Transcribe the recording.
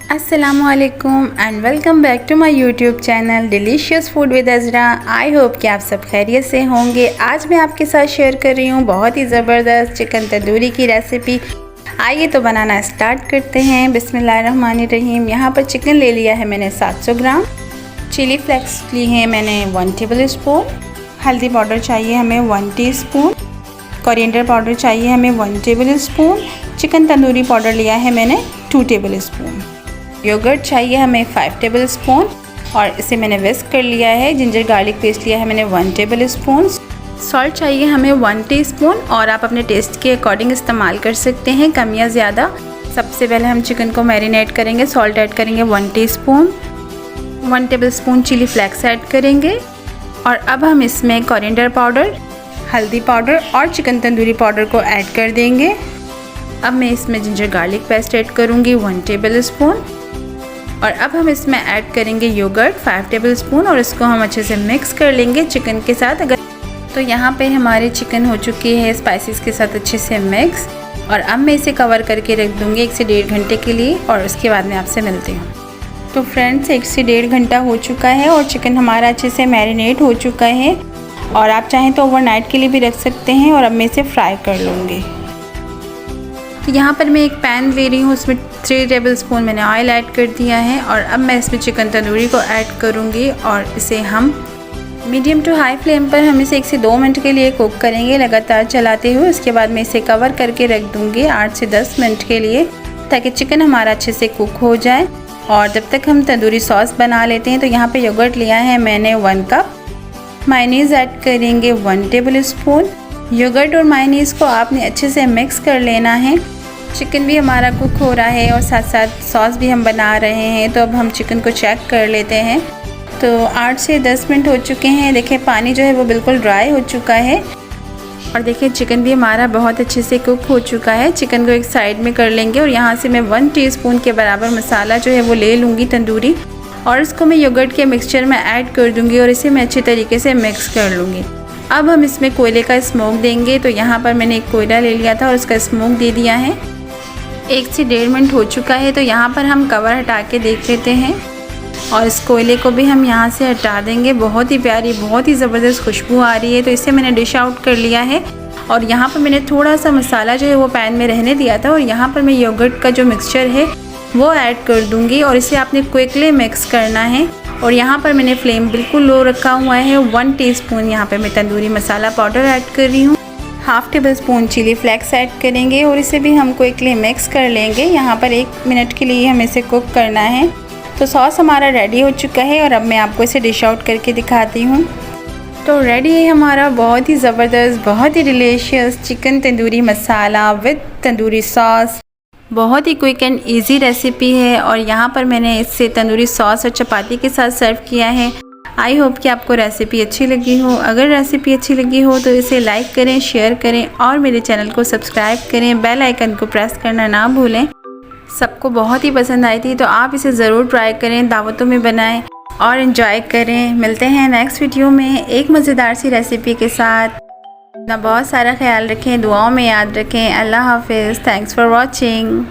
अस्सलामुअलैकुम and welcome back to my YouTube channel delicious food with Azra. I hope कि आप सब खैरियत से होंगे। आज मैं आपके साथ शेयर कर रही हूँ बहुत ही ज़बरदस्त चिकन तंदूरी की रेसिपी। आइए तो बनाना स्टार्ट करते हैं। बिस्मिल्लाहिर्रहमानिर्रहीम। यहाँ पर चिकन ले लिया है मैंने 700 ग्राम। चिली फ्लेक्स ली है मैंने 1 टेबल स्पून। हल्दी पाउडर चाहिए हमें 1 टीस्पून। कोरिएंडर पाउडर चाहिए हमें 1 table spoon. Chicken tandoori powder लिया है मैंने 2 टेबल स्पून। योगर्ट चाहिए हमें 5 टेबल स्पून और इसे मैंने विस्क कर लिया है। जिंजर गार्लिक पेस्ट लिया है मैंने 1 टेबल स्पून। सॉल्ट चाहिए हमें 1 टीस्पून और आप अपने टेस्ट के अकॉर्डिंग इस्तेमाल कर सकते हैं, कम या ज़्यादा। सबसे पहले हम चिकन को मैरिनेट करेंगे। सॉल्ट ऐड करेंगे 1 teaspoon. 1 tablespoon chilli flakes add करेंगे और अब हम इसमें कोरिएंडर पाउडर, हल्दी पाउडर और चिकन तंदूरी पाउडर को ऐड कर देंगे। अब मैं इसमें जिंजर गार्लिक पेस्ट ऐड करूँगी 1 टेबल स्पून और अब हम इसमें ऐड करेंगे योगर्ट 5 टेबल स्पून और इसको हम अच्छे से मिक्स कर लेंगे चिकन के साथ। अगर तो यहाँ पे हमारी चिकन हो चुकी है स्पाइसेस के साथ अच्छे से मिक्स और अब मैं इसे कवर करके रख दूँगी 1 से 1.5 घंटे के लिए और उसके बाद मैं आपसे मिलती हूँ। तो फ्रेंड्स 1 से 1.5 घंटा हो चुका है और चिकन हमारा अच्छे से मैरिनेट हो चुका है और आप चाहें तो ओवरनाइट के लिए भी रख सकते हैं और अब मैं इसे फ्राई कर लूँगी। तो यहाँ पर मैं एक पैन ले रही हूँ, उसमें 3 टेबल स्पून मैंने ऑयल ऐड कर दिया है और अब मैं इसमें चिकन तंदूरी को ऐड करूँगी और इसे हम मीडियम टू हाई फ्लेम पर हम इसे 1 से 2 मिनट के लिए कुक करेंगे लगातार चलाते हुए। उसके बाद मैं इसे कवर करके रख दूँगी 8 से 10 मिनट के लिए ताकि चिकन हमारा अच्छे से कुक हो जाए। और जब तक हम तंदूरी सॉस बना लेते हैं तो यहाँ पर योगर्ट लिया है मैंने 1 कप। मायोनीज़ ऐड करेंगे 1 टेबल स्पून। योगर्ट और मायोनीज़ को आपने अच्छे से मिक्स कर लेना है। चिकन भी हमारा कुक हो रहा है और साथ साथ सॉस भी हम बना रहे हैं। तो अब हम चिकन को चेक कर लेते हैं। तो 8 से 10 मिनट हो चुके हैं। देखिए पानी जो है वो बिल्कुल ड्राई हो चुका है और देखिए चिकन भी हमारा बहुत अच्छे से कुक हो चुका है। चिकन को एक साइड में कर लेंगे और यहाँ से मैं 1 टीस्पून के बराबर मसाला जो है वो ले लूँगी तंदूरी और इसको मैं योगर्ट के मिक्सचर में ऐड कर दूँगी और इसे मैं अच्छी तरीके से मिक्स कर लूँगी। अब हम इसमें कोयले का स्मोक देंगे। तो यहाँ पर मैंने एक कोयला ले लिया था और उसका स्मोक दे दिया है। 1 से 1.5 मिनट हो चुका है। तो यहाँ पर हम कवर हटा के देख लेते हैं और इस कोयले को भी हम यहाँ से हटा देंगे। बहुत ही प्यारी, बहुत ही ज़बरदस्त खुशबू आ रही है। तो इसे मैंने डिश आउट कर लिया है और यहाँ पर मैंने थोड़ा सा मसाला जो है वो पैन में रहने दिया था और यहाँ पर मैं योगर्ट का जो मिक्सचर है वो ऐड कर दूँगी और इसे आपने क्विकली मिक्स करना है। और यहाँ पर मैंने फ्लेम बिल्कुल लो रखा हुआ है। 1 टीस्पून यहाँ पर मैं तंदूरी मसाला पाउडर ऐड कर रही हूँ। 1/2 tablespoon chilli flakes add करेंगे और इसे भी हम क्विकली मिक्स कर लेंगे। यहाँ पर 1 मिनट के लिए हमें इसे कुक करना है। तो सॉस हमारा रेडी हो चुका है और अब मैं आपको इसे डिश आउट करके दिखाती हूँ। तो रेडी है हमारा बहुत ही ज़बरदस्त, बहुत ही delicious chicken tandoori masala with tandoori sauce. बहुत ही क्विक एंड इजी रेसिपी है और यहाँ पर मैंने इससे तंदूरी सॉस और चपाती के साथ सर्व किया है। आई होप कि आपको रेसिपी अच्छी लगी हो। अगर रेसिपी अच्छी लगी हो तो इसे लाइक करें, शेयर करें और मेरे चैनल को सब्सक्राइब करें। बेल आइकन को प्रेस करना ना भूलें। सबको बहुत ही पसंद आई थी तो आप इसे ज़रूर ट्राई करें, दावतों में बनाएं और एंजॉय करें। मिलते हैं नेक्स्ट वीडियो में एक मज़ेदार सी रेसिपी के साथ। अपना बहुत सारा ख्याल रखें, दुआओं में याद रखें। अल्लाह हाफिज़। Thanks for watching.